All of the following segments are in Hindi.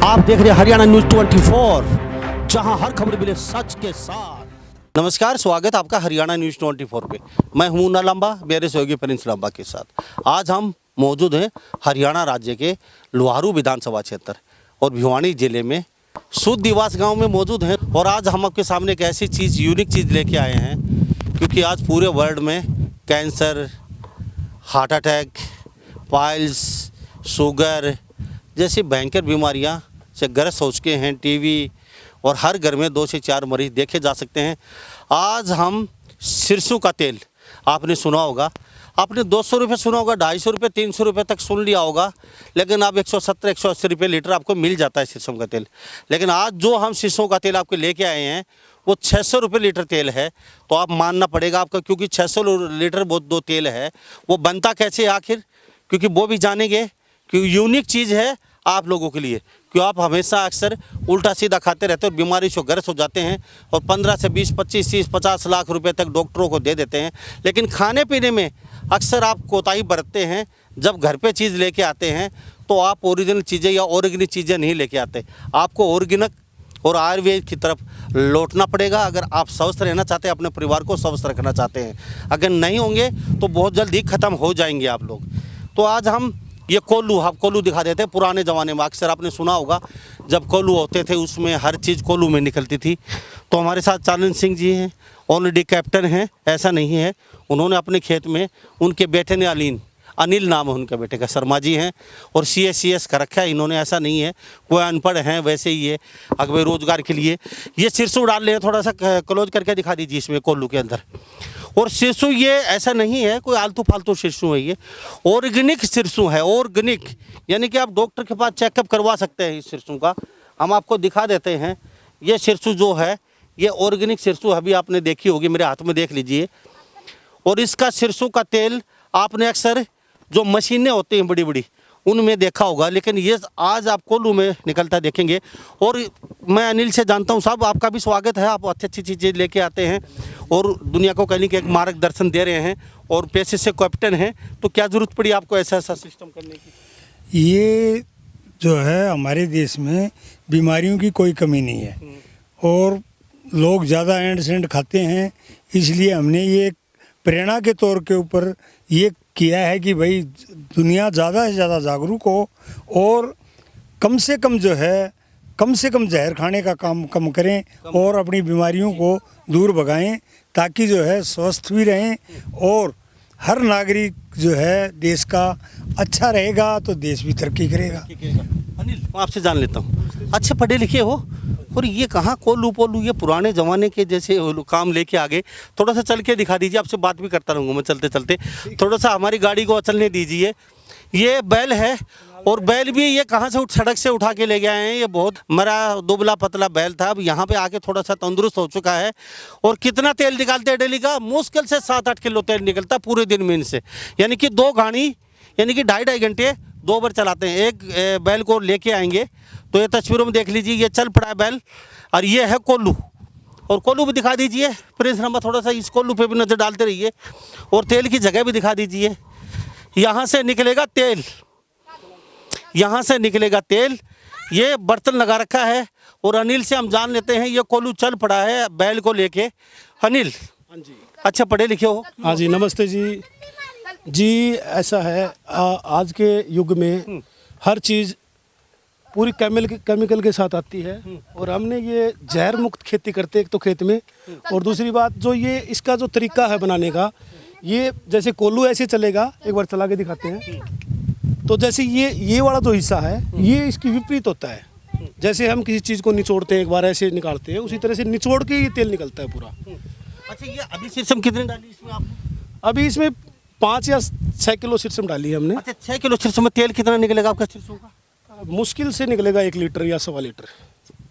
आप देख रहे हैं हरियाणा न्यूज 24, जहां हर खबर मिले सच के साथ। नमस्कार, स्वागत आपका हरियाणा न्यूज 24 पे। मैं हूं मुन्ना लांबा, मेरे सहयोगी प्रिंस लांबा के साथ। आज हम मौजूद हैं हरियाणा राज्य के लोहारू विधानसभा क्षेत्र और भिवानी जिले में सूद दिवास गांव में मौजूद हैं। और आज हम आपके सामने एक ऐसी चीज़, यूनिक चीज़ लेके आए हैं, क्योंकि आज पूरे वर्ल्ड में cancer, heart attack, piles, sugar जैसी भयंकर बीमारियां से ग्रस्त हो चुके हैं। टीवी और हर घर में 2 से 4 मरीज देखे जा सकते हैं। आज हम सिरसों का तेल, आपने सुना होगा, आपने 200 रुपये सुना होगा, 250 रुपये, 300 रुपये तक सुन लिया होगा, लेकिन अब 170-180 रुपये लीटर आपको मिल जाता है सिरसों का तेल। लेकिन आज जो हम सिरसों का तेल आपके लेके आए हैं वो 600 रुपये लीटर तेल है। तो आप मानना पड़ेगा आपका, क्योंकि 600 लीटर वो दो तेल है, वो बनता कैसे आखिर, क्योंकि वो भी जानेंगे। कि यूनिक चीज़ है आप लोगों के लिए, क्यों आप हमेशा अक्सर उल्टा सीधा खाते रहते हो, बीमारी से ग्रस्त हो जाते हैं और 15 से 20, 25, 30, 50 लाख रुपए तक डॉक्टरों को दे देते हैं। लेकिन खाने पीने में अक्सर आप कोताही बरतते हैं। जब घर पे चीज़ लेके आते हैं तो आप ओरिजिनल चीज़ें या ऑर्गेनिक चीज़ें नहीं लेके आते। आपको ऑर्गेनिक और आयुर्वेद की तरफ लौटना पड़ेगा अगर आप स्वस्थ रहना चाहते हैं, अपने परिवार को स्वस्थ रखना चाहते हैं। अगर नहीं होंगे तो बहुत जल्दी ख़त्म हो जाएंगे आप लोग। तो आज हम ये कोल्लू, आप कोल्लू दिखा देते हैं। पुराने ज़माने में अक्सर आपने सुना होगा, जब कोल्लू होते थे उसमें हर चीज़ कोल्लू में निकलती थी। तो हमारे साथ चालन सिंह जी हैं, ऑलरेडी कैप्टन हैं, ऐसा नहीं है। उन्होंने अपने खेत में, उनके बेटे ने अनिल नाम है उनके बेटे का, शर्मा जी हैं, और CS कर रखा है इन्होंने। ऐसा नहीं है कोई अनपढ़ हैं, वैसे ही है अगवे रोजगार के लिए। ये सिरसों डाल रहे हैं, थोड़ा सा क्लोज करके दिखा दीजिए इसमें कोल्लू के अंदर। और सिरसों ये ऐसा नहीं है कोई आलतू फालतू सिरसों है, ये ऑर्गेनिक सिरसों है। ऑर्गेनिक यानी कि आप डॉक्टर के पास चेकअप करवा सकते हैं इस सिरसों का। हम आपको दिखा देते हैं। ये सिरसों जो है ये ऑर्गेनिक सिरसों अभी आपने देखी होगी, मेरे हाथ में देख लीजिए। और इसका सिरसों का तेल आपने अक्सर जो मशीनें होती हैं बड़ी बड़ी उनमें देखा होगा, लेकिन ये आज आप कोल्लू में निकलता देखेंगे। और मैं अनिल से जानता हूँ, साहब आपका भी स्वागत है। आप अच्छी अच्छी चीज़ें लेके आते हैं और दुनिया को कहने के एक मार्गदर्शन दे रहे हैं और पैसे से कैप्टन हैं। तो क्या ज़रूरत पड़ी आपको ऐसा सिस्टम करने की? ये जो है हमारे देश में बीमारियों की कोई कमी नहीं है और लोग ज़्यादा एंड सेंड खाते हैं, इसलिए हमने ये प्रेरणा के तौर के ऊपर ये किया है कि भाई दुनिया ज़्यादा से ज़्यादा जागरूक हो और कम से कम जो है कम से कम जहर खाने का काम कम करें और अपनी बीमारियों को दूर भगाएं, ताकि जो है स्वस्थ भी रहें। और हर नागरिक जो है देश का अच्छा रहेगा तो देश भी तरक्की करेगा। अनिल, मैं आपसे जान लेता हूँ, अच्छे पढ़े लिखे हो और ये कहाँ कोल्लू पोल्लू, ये पुराने ज़माने के जैसे काम लेके आगे। थोड़ा सा चल के दिखा दीजिए, आपसे बात भी करता रहूँगा मैं चलते चलते। थोड़ा सा हमारी गाड़ी को चलने दीजिए। ये बैल है और बैल भी ये कहाँ से सड़क से उठा के ले गए हैं। ये बहुत मरा दुबला पतला बैल था, अब यहाँ पे आके थोड़ा सा तंदुरुस्त हो चुका है। और कितना तेल निकालते हैं डेली का? मुश्किल से 7-8 किलो तेल निकलता पूरे दिन में इनसे। यानी कि 2 गाड़ी, यानी कि 2.5 घंटे 2 बार चलाते हैं। एक बैल को लेके आएंगे तो ये तस्वीरों में देख लीजिए, ये चल पड़ा है बैल। और ये है कोल्लू, और कोल्लू भी दिखा दीजिए प्रिंस नंबर, थोड़ा सा इस कोल्लू पे भी नज़र डालते रहिए। और तेल की जगह भी दिखा दीजिए। यहाँ से निकलेगा तेल, यहाँ से निकलेगा तेल। ये बर्तन लगा रखा है। और अनिल से हम जान लेते हैं, ये कोल्लू चल पड़ा है बैल को लेके। अनिल, हाँ जी, अच्छा पढ़े लिखे हो? हाँ जी, नमस्ते जी। जी ऐसा है, आज के युग में हर चीज़ पूरी केमिकल के साथ आती है और हमने ये जहर मुक्त खेती करते एक तो खेत में, और दूसरी बात जो ये इसका जो तरीका है बनाने का, ये जैसे कोल्लू ऐसे चलेगा, एक बार चला के दिखाते हैं। तो जैसे ये वाला जो हिस्सा है ये इसकी विपरीत होता है। जैसे हम किसी चीज़ को निचोड़ते हैं, एक बार ऐसे निकालते हैं, उसी तरह से निचोड़ के ये तेल निकलता है पूरा। अच्छा, ये अभी सिरसम कितने डाली इसमें आपने? अभी इसमें 5 या 6 किलो सिरसम डाली है हमने। अच्छा, 6 किलो सिरसों में तेल कितना निकलेगा आपका सिरसों का? मुश्किल से निकलेगा 1 लीटर या 1.25 लीटर।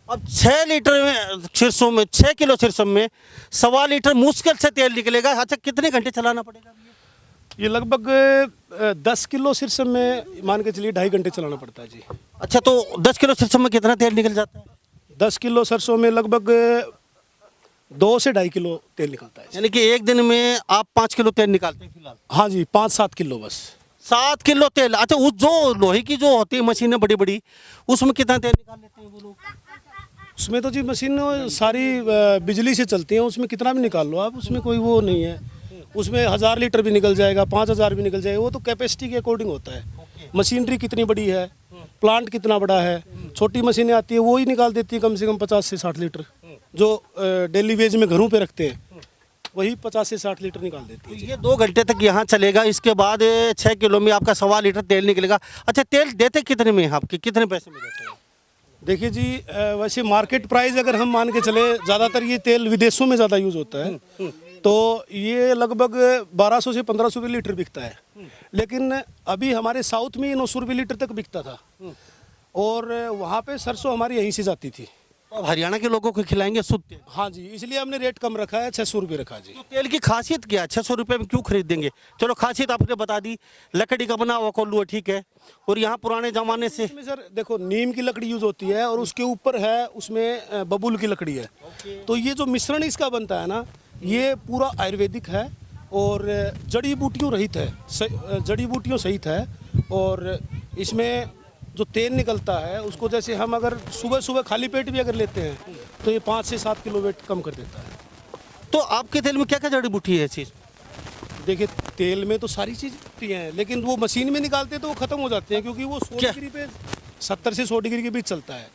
अब 6 लीटर में सिरसों में, 6 किलो सिरसों में 1.25 लीटर मुश्किल से तेल निकलेगा। अच्छा, कितने घंटे चलाना पड़ेगा? ये लगभग 10 किलो सिरसम में मान के चलिए 2.5 घंटे चलाना पड़ता है जी। अच्छा, तो 10 किलो सिरसों में कितना तेल निकल जाता है? 10 किलो सरसों में लगभग 2 से 2.5 किलो तेल निकलता है। यानी कि एक दिन में आप 5 किलो तेल निकालते हैं फिलहाल? हाँ जी, 5-7 किलो बस। 7 किलो तेल। अच्छा, उस जो लोहे की जो होती है मशीनें बड़ी बड़ी, उसमें कितना तेल निकाल लेते हैं वो लोग? उसमें तो जी मशीन सारी बिजली से चलती है, उसमें कितना भी निकाल लो आप, उसमें कोई वो नहीं है। उसमें 1000 लीटर भी निकल जाएगा, 5000 भी निकल जाएगा, वो तो कैपेसिटी के अकॉर्डिंग होता है। मशीनरी कितनी बड़ी है, प्लांट कितना बड़ा है, छोटी मशीनें आती है वो ही निकाल देती है कम से कम 50 से 60 लीटर। जो डेली वेज में घरों पे रखते हैं वही 50 से 60 लीटर निकाल देती है। ये 2 घंटे तक यहाँ चलेगा, इसके बाद 6 किलो में आपका 1.25 लीटर तेल निकलेगा। अच्छा, तेल देते कितने में आपके, कितने पैसे में देते हैं? देखिए जी, वैसे मार्केट प्राइस अगर हम मान के चले, ज़्यादातर ये तेल विदेशों में ज़्यादा यूज़ होता है, तो ये लगभग 1200 से 1500 रुपये लीटर बिकता है। लेकिन अभी हमारे साउथ में ये 900 रुपये लीटर तक बिकता था, और वहाँ पे सरसों हमारी यहीं से जाती थी। तो अब हरियाणा के लोगों को खिलाएंगे शुद्ध तेल। हाँ जी, इसलिए हमने रेट कम रखा है, 600 रुपये रखा जी। तो तेल की खासियत क्या है? 600 रुपये में क्यों खरीदेंगे? चलो, खासियत आपने बता दी, लकड़ी का बना हुआ कोल्लू है, ठीक है। और यहाँ पुराने जमाने से इसमें सर देखो, नीम की लकड़ी यूज होती है और उसके ऊपर है उसमें बबूल की लकड़ी है। तो ये जो मिश्रण इसका बनता है ना, ये पूरा आयुर्वेदिक है और जड़ी बूटियों रहित है, जड़ी बूटियों सहित है। और इसमें जो तेल निकलता है उसको, जैसे हम अगर सुबह सुबह खाली पेट भी अगर लेते हैं तो ये 5 से 7 किलो वेट कम कर देता है। तो आपके तेल में क्या क्या जड़ी बूटी है चीज़? देखिए, तेल में तो सारी चीज़ होती हैं, लेकिन वो मशीन में निकालते हैं तो वो ख़त्म हो जाते हैं, क्योंकि वो 100 क्या? डिग्री पे 70 से 100 डिग्री के बीच चलता है।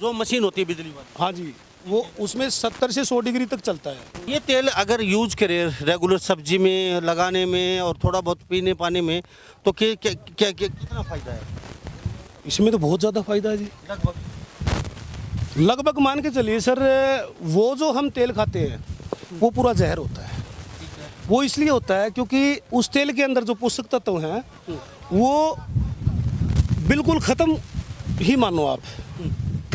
जो मशीन होती है बिजली वाली। हाँ जी, वो उसमें 70 से 100 डिग्री तक चलता है। ये तेल अगर यूज करें रेगुलर सब्जी में लगाने में और थोड़ा बहुत पीने पाने में, तो कितना फायदा है? इसमें तो बहुत ज़्यादा फायदा है जी। लगभग मान के चलिए सर, वो जो हम तेल खाते हैं वो पूरा जहर होता है। वो इसलिए होता है क्योंकि उस तेल के अंदर जो पोषक तत्व हैं वो बिल्कुल ख़त्म ही मानो आप।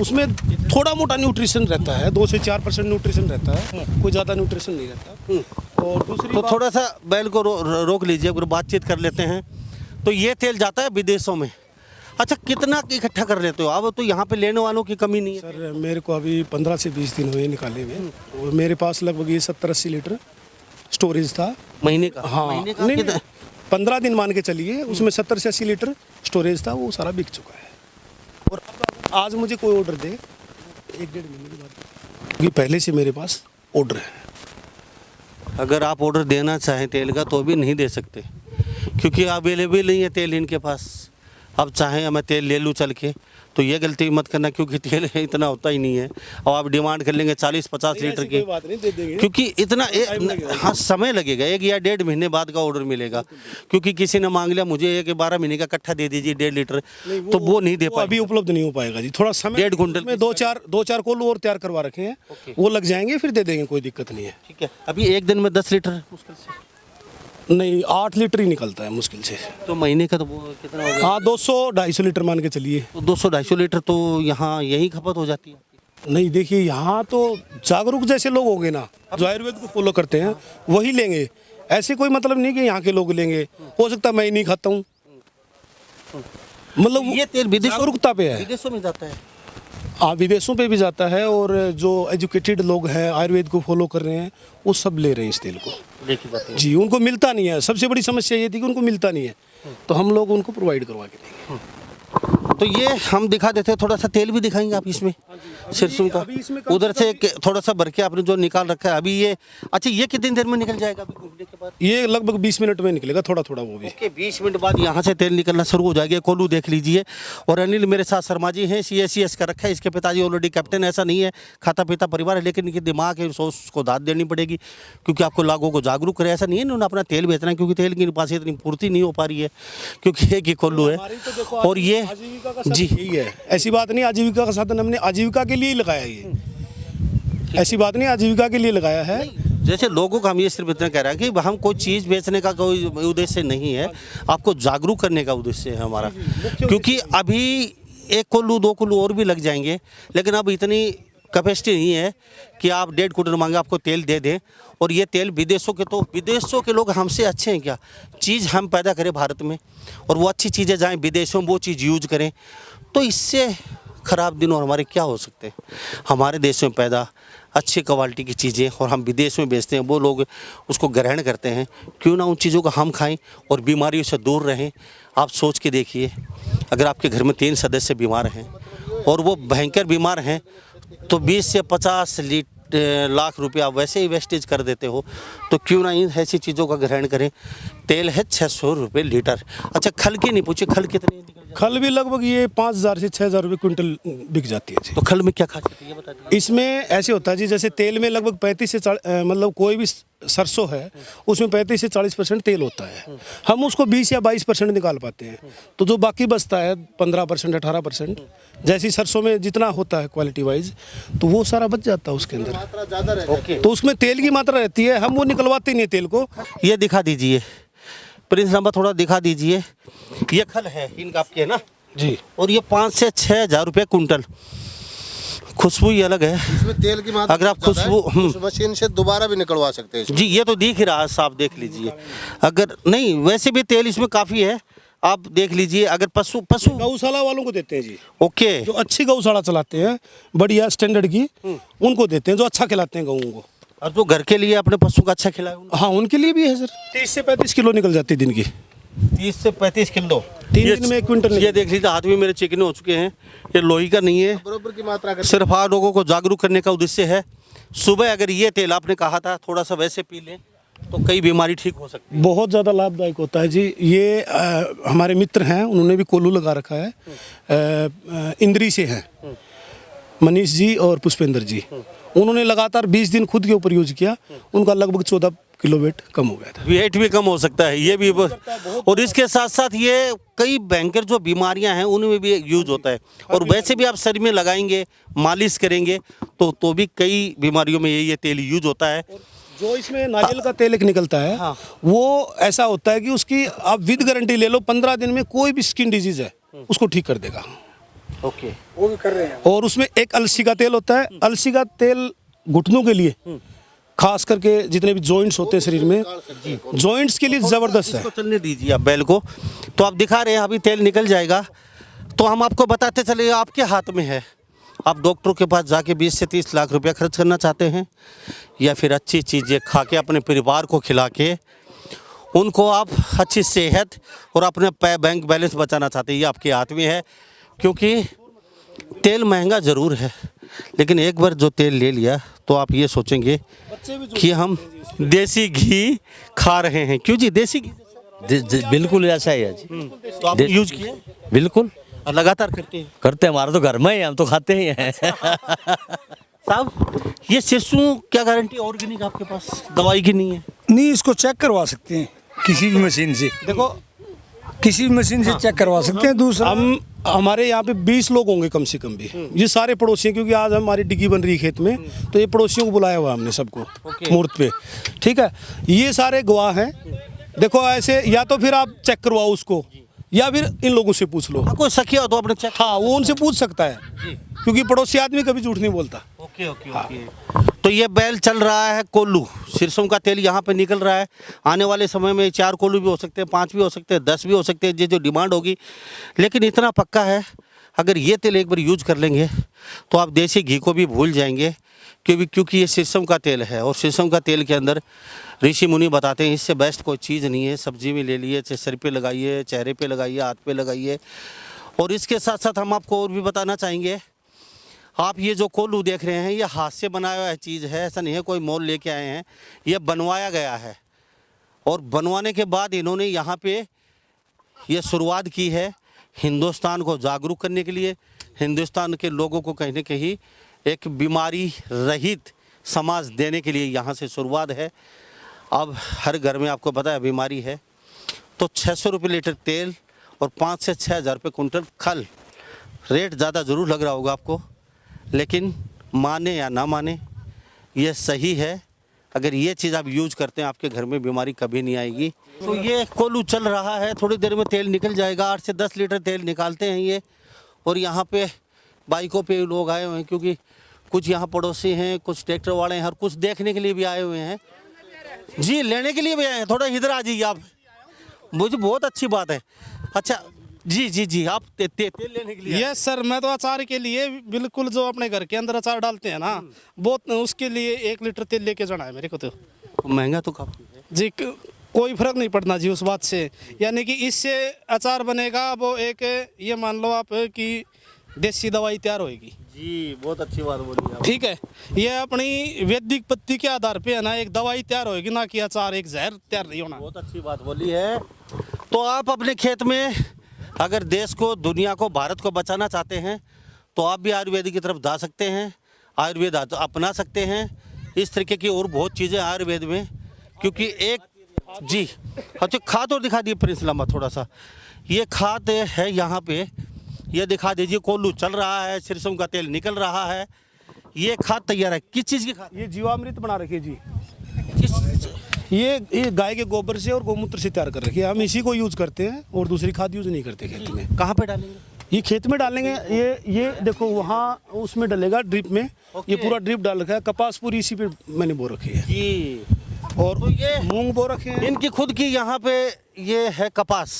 उसमें थोड़ा मोटा न्यूट्रिशन रहता है, 2 से 4% न्यूट्रिशन रहता है, कोई ज़्यादा न्यूट्रिशन नहीं रहता। और दूसरी तो बात, थोड़ा सा बैल को रोक लीजिए, अगर बातचीत कर लेते हैं। तो ये तेल जाता है विदेशों में। अच्छा, कितना इकट्ठा कर लेते हो? अब तो यहाँ पे लेने वालों की कमी नहीं है। सर मेरे को अभी 15 से 20 दिन हुए निकाले हुए, और मेरे पास लगभग ये 70-80 लीटर स्टोरेज था महीने का? हाँ, महीने का नहीं, कितना? 15 दिन मान के चलिए, उसमें 70 से 80 लीटर स्टोरेज था, वो सारा बिक चुका है। और अब आज मुझे कोई ऑर्डर दे 1-1.5 महीने के बाद, क्योंकि पहले से मेरे पास ऑर्डर है। अगर आप ऑर्डर देना चाहें तेल का तो भी नहीं दे सकते, क्योंकि अवेलेबल नहीं है तेल इनके पास। अब चाहें मैं तेल ले लूँ चल के, तो ये गलती मत करना, क्योंकि तेल इतना होता ही नहीं है। और आप डिमांड कर लेंगे 40-50 लीटर की, कोई बात नहीं, दे देंगे। क्योंकि इतना टाइम लगेगा। हाँ, समय लगेगा, 1 या 1.5 महीने बाद का ऑर्डर मिलेगा। क्योंकि किसी ने मांग लिया मुझे 1 12 महीने का इकट्ठा दे दीजिए 1.5 लीटर, तो वो नहीं दे वो पाए। अभी उपलब्ध नहीं हो पाएगा जी, थोड़ा समय। 1.5 कुंटल में 2-4 कोल्हू और तैयार करवा रखे हैं, वो लग जाएंगे, फिर दे देंगे, कोई दिक्कत नहीं है। ठीक है, अभी एक दिन में 10 लीटर मुश्किल से, नहीं 8 लीटर ही निकलता है मुश्किल से। तो महीने का तो वो कितना हो गया? हाँ, 200-250 लीटर मान के चलिए। तो 200-250 लीटर तो यहाँ यही खपत हो जाती है। नहीं, देखिए यहाँ तो जागरूक जैसे लोग होंगे ना, जो आयुर्वेद को फॉलो करते हैं वही लेंगे। ऐसे कोई मतलब नहीं कि यहाँ के लोग लेंगे, हो सकता है मैं ही नहीं खाता हूँ, मतलब ये तेल विदेशों जागरूकता पे है। विदेशों में जाता है। हाँ, विदेशों पे भी जाता है, और जो एजुकेटेड लोग हैं आयुर्वेद को फॉलो कर रहे हैं वो सब ले रहे हैं इस तेल को। देखी जाती है। जी, उनको मिलता नहीं है, सबसे बड़ी समस्या ये थी कि उनको मिलता नहीं है, तो हम लोग उनको प्रोवाइड करवा के देंगे। तो ये हम दिखा देते हैं, थोड़ा सा तेल भी दिखाएंगे आप इसमें सिरसों का। अभी इसमें कम उधर से थोड़ा सा भर के आपने जो निकाल रखा है अभी ये। अच्छा, ये कितनी देर में निकल जाएगा अभी घूमने के बाद? ये लगभग 20 मिनट में निकलेगा, थोड़ा थोड़ा वो भी। ओके, 20 मिनट बाद यहाँ से तेल निकलना शुरू हो जाएगा। कोल्हू देख लीजिए। और अनिल मेरे साथ शर्मा जी हैं, CACS का रखा है। इसके पिताजी ऑलरेडी कैप्टन, ऐसा नहीं है खाता पीता परिवार है, लेकिन इनके दिमाग है, सोच को दाद देनी पड़ेगी, क्योंकि आपको लोगों को जागरूक करे। ऐसा नहीं है इन्होंने अपना तेल बेचना है, क्योंकि तेल की पास इतनी पूर्ति नहीं हो पा रही है, क्योंकि एक ही कोल्हू है। हमारी तो देखो और ये आजीविका का साधन जी यही है, ऐसी बात नहीं। आजीविका का साधन हमने आजीविका के लिए ही लगाया, ये ऐसी बात नहीं, आजीविका के लिए लगाया है। जैसे लोगों को हम ये सिर्फ इतना कह रहे हैं कि हम कोई चीज़ बेचने का कोई उद्देश्य नहीं है, आपको जागरूक करने का उद्देश्य है हमारा। क्योंकि अभी 1 कोल्हू 2 कोल्हू और भी लग जाएंगे, लेकिन अब इतनी कैपेसिटी नहीं है कि आप 1.5 कुंटल मांगे आपको तेल दे दें। और ये तेल विदेशों के लोग हमसे अच्छे हैं क्या? चीज़ हम पैदा करें भारत में, और वो अच्छी चीज़ें जाएँ विदेशों में, वो चीज़ यूज करें, तो इससे ख़राब दिन और हमारे क्या हो सकते हैं। हमारे देश में पैदा अच्छी क्वालिटी की चीज़ें और हम विदेश में बेचते हैं, वो लोग उसको ग्रहण करते हैं, क्यों ना उन चीज़ों को हम खाएं और बीमारियों से दूर रहें। आप सोच के देखिए, अगर आपके घर में 3 सदस्य बीमार हैं और वो भयंकर बीमार हैं, तो 20 से 50 लाख रुपया आप वैसे ही वेस्टेज कर देते हो, तो क्यों ना इन ऐसी चीज़ों का ग्रहण करें। तेल है 600 रुपये लीटर। अच्छा, खल की नहीं पूछे, खल कितने निकल जाते? खल भी लगभग ये 5,000 से 6,000 रुपये क्विंटल बिक जाती है जी। तो खल में क्या खासियत है ये बता दीजिए। इसमें ऐसे होता है जी, जैसे तेल में लगभग 35 से 40 मतलब कोई भी सरसों है उसमें 35 से 40% तेल होता है। हम उसको 20 या 22% निकाल पाते हैं, तो जो बाकी बचता है 15% 18%, जैसी सरसों में जितना होता है क्वालिटी वाइज, तो वो सारा बच जाता है उसके अंदर। मात्रा ज़्यादा रहती है, तो उसमें तेल की मात्रा रहती है, हम वो निकलवाते नहीं है तेल को। ये दिखा दीजिए प्रिंस नंबर, थोड़ा दिखा दीजिए। ये खल है इनका आपके, है ना जी, और ये 5 से 6 हज़ार रुपये कुंटल। खुशबू ही अलग है। इसमें तेल की मात्रा अगर आप ज़्यादा है, खुशबू उस मशीन से दोबारा भी निकलवा सकते हैं इसको। जी, ये तो दिख ही रहा है, साफ देख लीजिए। अगर नहीं, वैसे भी तेल इसमें काफ़ी है, आप देख लीजिए। अगर पशु गौशाला वालों को देते हैं जी, ओके, जो अच्छी गौशाला चलाते हैं बढ़िया स्टैंडर्ड की, उनको देते हैं, जो अच्छा खिलाते हैं गऊँ को। और जो घर के लिए अपने पशु का अच्छा खिलाए उनको हाँ, उनके लिए भी है सर। 30 से 35 किलो निकल जाती है दिन की। 30 से 35 किलो 3 दिन में 1 क्विंटल ये देख लीजिए, हाथ में मेरे चिकने हो चुके हैं। ये लोही का नहीं है, बराबर की मात्रा कर सिर्फ आप लोगों को जागरूक करने का उद्देश्य है। सुबह अगर ये तेल आपने कहा था थोड़ा सा वैसे पी लें तो कई बीमारी ठीक हो सकती है। बहुत ज़्यादा लाभदायक होता है जी। ये हमारे मित्र हैं, उन्होंने भी कोल्हू लगा रखा है, इंद्री से हैं, मनीष जी और पुष्पेंद्र जी। उन्होंने लगातार 20 दिन खुद के ऊपर यूज किया, उनका लगभग 14 किलो वेट कम हो गया था। वेट भी कम हो सकता है ये भी, और इसके साथ साथ ये कई भयंकर जो बीमारियां हैं उनमें भी यूज होता है। और वैसे भी आप शरीर में लगाएंगे, मालिश करेंगे तो भी कई बीमारियों में ये तेल यूज होता है। जो इसमें नारियल का तेल एक निकलता है, हाँ। वो ऐसा होता है कि उसकी आप विद गारंटी ले लो, 15 दिन में कोई भी स्किन डिजीज है उसको ठीक कर देगा। ओके, वो भी कर रहे हैं। और उसमें एक अलसी का तेल होता है। अलसी का तेल घुटनों के लिए, खास करके जितने भी जॉइंट्स होते हैं शरीर में, जॉइंट्स के लिए ज़बरदस्त है। इसको चलने दीजिए आप बैल को। तो आप दिखा रहे हैं अभी तेल निकल जाएगा, तो हम आपको बताते चले, आपके हाथ में है। आप डॉक्टर के पास जाके 20 से 30 लाख रुपया खर्च करना चाहते हैं, या फिर अच्छी चीज़ें खा के अपने परिवार को खिला के उनको आप अच्छी सेहत और अपने बैंक बैलेंस बचाना चाहते हैं, ये आपके हाथ में है। क्योंकि तेल महंगा ज़रूर है, लेकिन एक बार जो तेल ले लिया तो आप ये सोचेंगे कि हम देसी घी खा रहे हैं। क्यों जी, देसी घी? बिल्कुल ऐसा ही है जी। तो आप यूज किए बिल्कुल और लगातार करते हैं करते हैं, हमारा तो घर में ही है, हम तो खाते ही हैं। साहब? ये सरसों क्या गारंटी ऑर्गेनिक आपके पास, दवाई की नहीं है? नहीं, इसको चेक करवा सकते हैं किसी भी मशीन से। देखो, किसी भी मशीन से चेक करवा सकते हैं। दूसरा, हम हमारे यहाँ पे 20 लोग होंगे कम से कम भी। ये सारे पड़ोसी हैं, क्योंकि आज हमारी डिग्गी बन रही है खेत में, तो ये पड़ोसियों को बुलाया हुआ हमने सबको मुहूर्त पे। ठीक है, ये सारे गवाह हैं। देखो ऐसे, या तो फिर आप चेक करवाओ उसको, या फिर इन लोगों से पूछ लो। हाँ, कोई सखिया हो तो अपने चेक। हाँ, वो उनसे पूछ सकता है, क्योंकि पड़ोसी आदमी कभी झूठ नहीं बोलता। Okay okay okay. तो ये बैल चल रहा है कोल्लू, सरसों का तेल यहाँ पे निकल रहा है। आने वाले समय में 4 कोल्लू भी हो सकते हैं, 5 भी हो सकते हैं, 10 भी हो सकते हैं, ये जो डिमांड होगी। लेकिन इतना पक्का है, अगर ये तेल एक बार यूज कर लेंगे तो आप देसी घी को भी भूल जाएंगे, क्योंकि ये सरसों का तेल है। और सरसों का तेल के अंदर ऋषि मुनि बताते हैं इससे बेस्ट कोई चीज़ नहीं है। सब्जी में ले लिए, चाहे सर पे लगाइए, चेहरे पे लगाइए, हाथ पे लगाइए। और इसके साथ साथ हम आपको और भी बताना चाहेंगे, आप ये जो कोल्लू देख रहे हैं, ये हाथ से बनाया हुआ चीज़ है, ऐसा नहीं है कोई मोल लेके आए हैं। ये बनवाया गया है, और बनवाने के बाद इन्होंने यहाँ पे ये शुरुआत की है हिंदुस्तान को जागरूक करने के लिए, हिंदुस्तान के लोगों को कहीं ना कहीं एक बीमारी रहित समाज देने के लिए यहाँ से शुरुआत है। अब हर घर में आपको पता है बीमारी है। तो 600 रुपये लीटर तेल और 5 से 6 हज़ार रुपये कुंटल खल। रेट ज़्यादा ज़रूर लग रहा होगा आपको, लेकिन माने या ना माने ये सही है। अगर ये चीज़ आप यूज करते हैं, आपके घर में बीमारी कभी नहीं आएगी। तो ये कोल्हू चल रहा है, थोड़ी देर में तेल निकल जाएगा। 8 से 10 लीटर तेल निकालते हैं ये। और यहाँ पे बाइकों पे लोग आए हुए हैं, क्योंकि कुछ यहाँ पड़ोसी हैं, कुछ ट्रैक्टर वाले हैं, और कुछ देखने के लिए भी आए हुए हैं। जी, लेने के लिए भी आए हैं। थोड़ा इधर आ जाइए आप, मुझे बहुत अच्छी बात है। अच्छा जी जी जी, आप तेल लेने के लिए यस सर, मैं तो अचार के लिए बिल्कुल जो अपने घर के अंदर अचार डालते हैं ना, बहुत उसके लिए 1 लीटर तेल लेके जाना है मेरे को। तो महंगा तो काफी है जी, कोई फर्क नहीं पड़ना जी उस बात से। यानी कि इससे अचार बनेगा वो एक, ये मान लो आप कि देसी दवाई तैयार होएगी। जी, बहुत अच्छी बात बोली आप। ठीक है, ये अपनी वैदिक पत्ती के आधार पे है ना, एक दवाई तैयार होएगी, ना कि अचार एक जहर तैयार नहीं होना। बहुत अच्छी बात बोली है। तो आप अपने खेत में अगर देश को, दुनिया को, भारत को बचाना चाहते हैं तो आप भी आयुर्वेद की तरफ जा सकते हैं, आयुर्वेद अपना सकते हैं। इस तरीके की और बहुत चीज़ें आयुर्वेद में, क्योंकि एक जी अच्छा खाद और दिखा दिए प्रिंस लांबा थोड़ा सा। ये खाद है यहाँ पे, ये दिखा दीजिए। कोल्लू चल रहा है, सरसों का तेल निकल रहा है। ये खाद तैयार है, किस चीज़ की खाद? ये जीवामृत बना रखी है जी, किस ये गाय के गोबर से और गौमूत्र से तैयार कर रखी है। हम इसी को यूज करते हैं और दूसरी खाद यूज नहीं करते खेत में। कहाँ पे डालेंगे? ये खेत में डालेंगे। ये देखो वहाँ उसमें डलेगा ड्रिप में। ये पूरा ड्रिप डाल रखा है। कपास पूरी इसी पे मैंने बो रखी है जी। और तो ये मूंग बो रखे हैं। इनकी खुद की यहाँ पे ये है कपास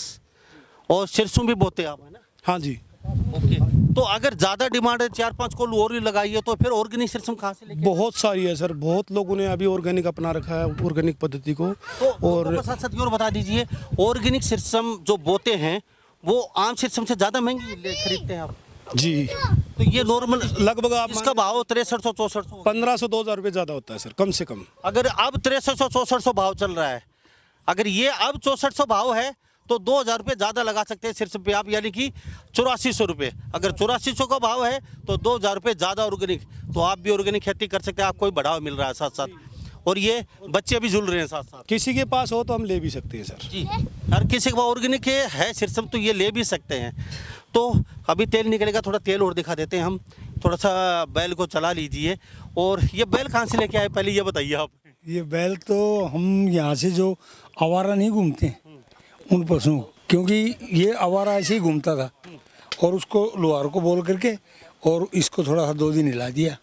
और सरसों भी बोते आप, है ना? हाँ जी, ओके। तो अगर ज़्यादा डिमांड है, 4-5 कोल्लू और भी लगाइए, तो फिर ऑर्गेनिक सरसों कहाँ से लेंगे? बहुत सारी है सर। बहुत लोगों ने अभी ऑर्गेनिक अपना रखा है, ऑर्गेनिक पद्धति को। और साथ साथ और बता दीजिए, ऑर्गेनिक सरसों जो बोते हैं वो आम सरसों से ज़्यादा महंगी खरीदते हैं आप? जी, तो ये नॉर्मल लगभग आप इसका भाव 6300-6400, 1500-2000 रुपये ज़्यादा होता है सर, कम से कम। अगर अब 6300-6400 भाव चल रहा है, अगर ये अब 6400 भाव है तो 2000 रुपये ज़्यादा लगा सकते हैं सरसों पे आप, यानी कि 8400 रुपये। अगर 8400 का भाव है तो 2000 रुपये ज़्यादा ऑर्गेनिक। तो आप भी ऑर्गेनिक खेती कर सकते हैं, आपको भी बढ़ावा मिल रहा है साथ साथ, और ये बच्चे भी झूल रहे हैं साथ साथ। किसी के पास हो तो हम ले भी सकते हैं सर। जी, हर किसी के पास ऑर्गेनिक है सरसों, तो ये ले भी सकते हैं। तो अभी तेल निकलेगा, थोड़ा तेल और दिखा देते हैं हम। थोड़ा सा बैल को चला लीजिए। और ये बैल कहाँ से लेके आए, पहले ये बताइए आप। ये बैल तो हम यहाँ से जो आवारा नहीं घूमते हैं, उन पशुओं, क्योंकि ये आवारा ऐसे ही घूमता था और उसको लोहार को बोल करके और इसको थोड़ा सा 2 दिन हिला दिया।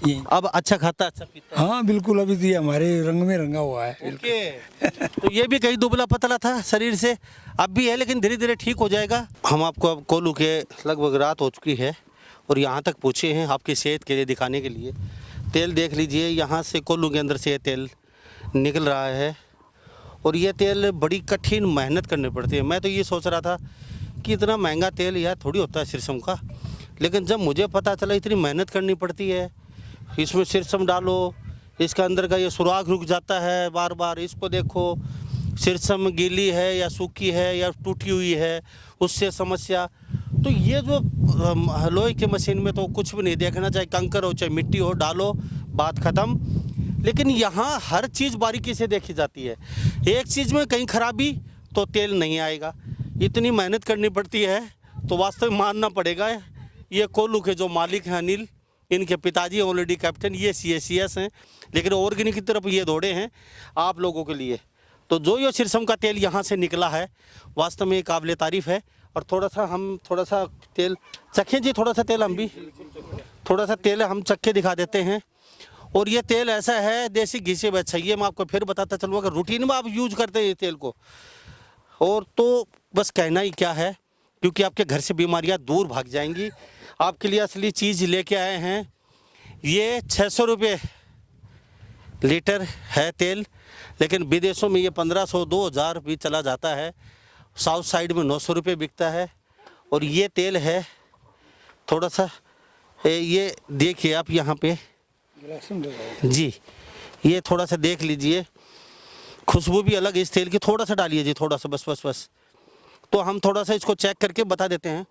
ये अब अच्छा खाता, अच्छा पीता है। हाँ बिल्कुल, अभी तो ये हमारे रंग में रंगा हुआ है। ओके। तो ये भी कहीं दुबला पतला था शरीर से, अब भी है, लेकिन धीरे धीरे ठीक हो जाएगा। हम आपको अब कोल्लू के लगभग रात हो चुकी है और यहाँ तक पहुँचे हैं आपकी सेहत के लिए दिखाने के लिए। तेल देख लीजिए, यहाँ से कोल्लू के अंदर से ये तेल निकल रहा है और ये तेल बड़ी कठिन मेहनत करनी पड़ती है। मैं तो ये सोच रहा था कि इतना महंगा तेल यार थोड़ी होता है सरसों का, लेकिन जब मुझे पता चला इतनी मेहनत करनी पड़ती है। इसमें सरसों डालो, इसका अंदर का ये सुराख रुक जाता है बार बार, इसको देखो सरसों गीली है या सूखी है या टूटी हुई है, उससे समस्या। तो ये जो लोहे की मशीन में तो कुछ भी नहीं देखना, चाहे कंकर हो चाहे मिट्टी हो, डालो बात ख़त्म। लेकिन यहाँ हर चीज़ बारीकी से देखी जाती है। एक चीज़ में कहीं खराबी तो तेल नहीं आएगा। इतनी मेहनत करनी पड़ती है, तो वास्तव में मानना पड़ेगा। ये कोल्लू के जो मालिक हैं अनिल, इनके पिताजी ऑलरेडी कैप्टन, ये CACS हैं, लेकिन ऑर्गेनिक की तरफ ये दौड़े हैं आप लोगों के लिए। तो जो ये सरसों का तेल यहाँ से निकला है वास्तव में काबिल तारीफ़ है। और थोड़ा सा तेल चखें जी, थोड़ा सा तेल हम भी, थोड़ा सा तेल हम चख के दिखा देते हैं। और ये तेल ऐसा है देसी घी से अच्छा, ये मैं आपको फिर बताता चलूँगा, अगर रूटीन में आप यूज करते हैं ये तेल को, और तो बस कहना ही क्या है, क्योंकि आपके घर से बीमारियां दूर भाग जाएंगी। आपके लिए असली चीज़ लेके आए हैं। ये 600 रुपये लीटर है तेल, लेकिन विदेशों में ये 1500-2000 भी चला जाता है। साउथ साइड में 900 रुपये बिकता है। और ये तेल है थोड़ा सा, ये देखिए आप यहाँ पे जी, ये थोड़ा सा देख लीजिए, खुशबू भी अलग है इस तेल की। थोड़ा सा डालिए जी, थोड़ा सा, बस। तो हम थोड़ा सा इसको चेक करके बता देते हैं।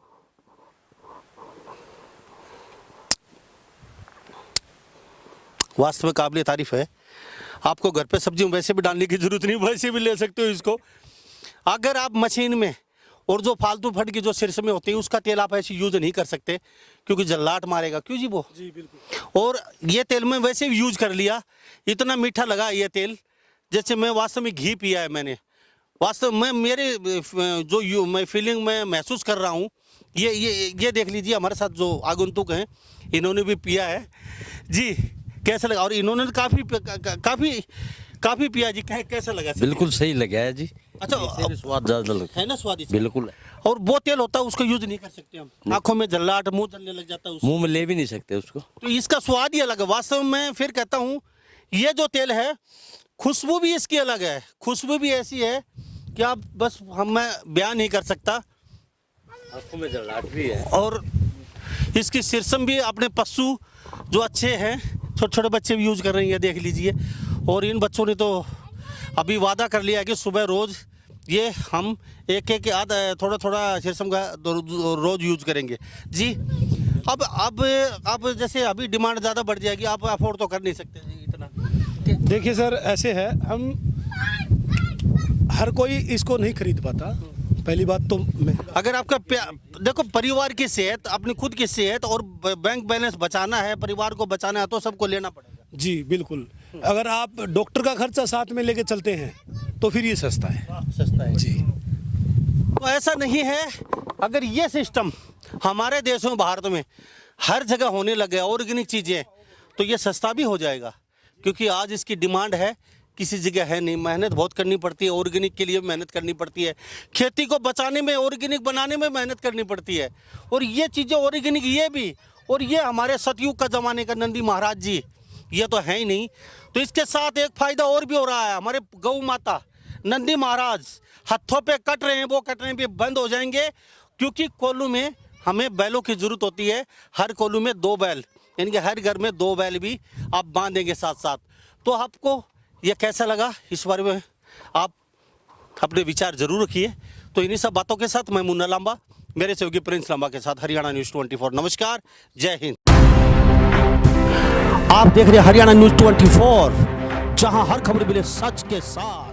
वास्तव में काबिल तारीफ़ है। आपको घर पे सब्जी वैसे भी डालने की ज़रूरत नहीं, वैसे भी ले सकते हो इसको। अगर आप मशीन में, और जो फालतू फट की जो सरसों में होती है उसका तेल आप ऐसे यूज़ नहीं कर सकते, क्योंकि जल्लाट मारेगा। क्यों जी वो? जी बिल्कुल। और ये तेल मैं वैसे भी यूज़ कर लिया, इतना मीठा लगा ये तेल, जैसे मैं वास्तव में घी पिया है मैंने। वास्तव में मेरे जो मैं फीलिंग में महसूस कर रहा हूँ, ये देख लीजिए, हमारे साथ जो आगंतुक हैं इन्होंने भी पिया है जी। कैसा लगा? और इन्होंने काफ़ी पिया जी, कैसा लगा? बिल्कुल सही लगा है जी। अच्छा, स्वाद ज़्यादा लगता है ना स्वादिष्ट? बिल्कुल। और वो तेल होता है उसको यूज नहीं कर सकते हम, आंखों में जल्लाहट, मुंह जलने लग जाता है उससे। मुंह में ले भी नहीं सकते उसको। तो इसका स्वाद ही अलग है वास्तव में। फिर कहता हूँ ये जो तेल है खुशबू भी इसकी अलग है, खुशबू भी ऐसी है कि आप बस मैं बयान नहीं कर सकता। आंखों में जलाहट भी है। और इसकी शीर्षम भी अपने पशु जो अच्छे हैं, छोटे छोटे बच्चे भी यूज कर रहे हैं, ये देख लीजिए। और इन बच्चों ने तो अभी वादा कर लिया है कि सुबह रोज ये हम एक एक आधा थोड़ा थोड़ा शीर्षम का रोज यूज करेंगे जी। अब जैसे अभी डिमांड ज़्यादा बढ़ जाएगी, आप अफोर्ड तो कर नहीं सकते जी इतना। देखिए सर, ऐसे है, हम हर कोई इसको नहीं खरीद पाता, पहली बात तो अगर आपका देखो परिवार की सेहत, अपनी खुद की सेहत और बैंक बैलेंस बचाना है, परिवार को बचाना है, तो सबको लेना पड़ेगा जी बिल्कुल। अगर आप डॉक्टर का खर्चा साथ में लेके चलते हैं तो फिर ये सस्ता है। सस्ता है जी। तो ऐसा नहीं है, अगर ये सिस्टम हमारे देश में, भारत में हर जगह होने लगे ऑर्गेनिक चीज़ें, तो ये सस्ता भी हो जाएगा। क्योंकि आज इसकी डिमांड है, किसी जगह है नहीं। मेहनत बहुत करनी पड़ती है, ऑर्गेनिक के लिए मेहनत करनी पड़ती है, खेती को बचाने में, ऑर्गेनिक बनाने में मेहनत करनी पड़ती है। और ये चीज़ें ऑर्गेनिक ये भी, और ये हमारे सतयुग का ज़माने का नंदी महाराज जी, ये तो है ही नहीं। तो इसके साथ एक फ़ायदा और भी हो रहा है, हमारे गौ माता नंदी महाराज हाथों पे कट रहे हैं, वो कटने पे बंद हो जाएंगे। क्योंकि कोल्हू में हमें बैलों की ज़रूरत होती है, हर कोल्हू में 2 बैल, यानी कि हर घर में 2 बैल भी आप बांधेंगे साथ साथ। तो आपको ये कैसा लगा, इस बारे में आप अपने विचार जरूर रखिए। तो इन्हीं सब बातों के साथ मैं मुन्ना लांबा, मेरे सहयोगी प्रिंस लांबा के साथ हरियाणा न्यूज़ 24। नमस्कार, जय हिंद। आप देख रहे हैं हरियाणा न्यूज़ 24, जहां हर खबर मिले सच के साथ।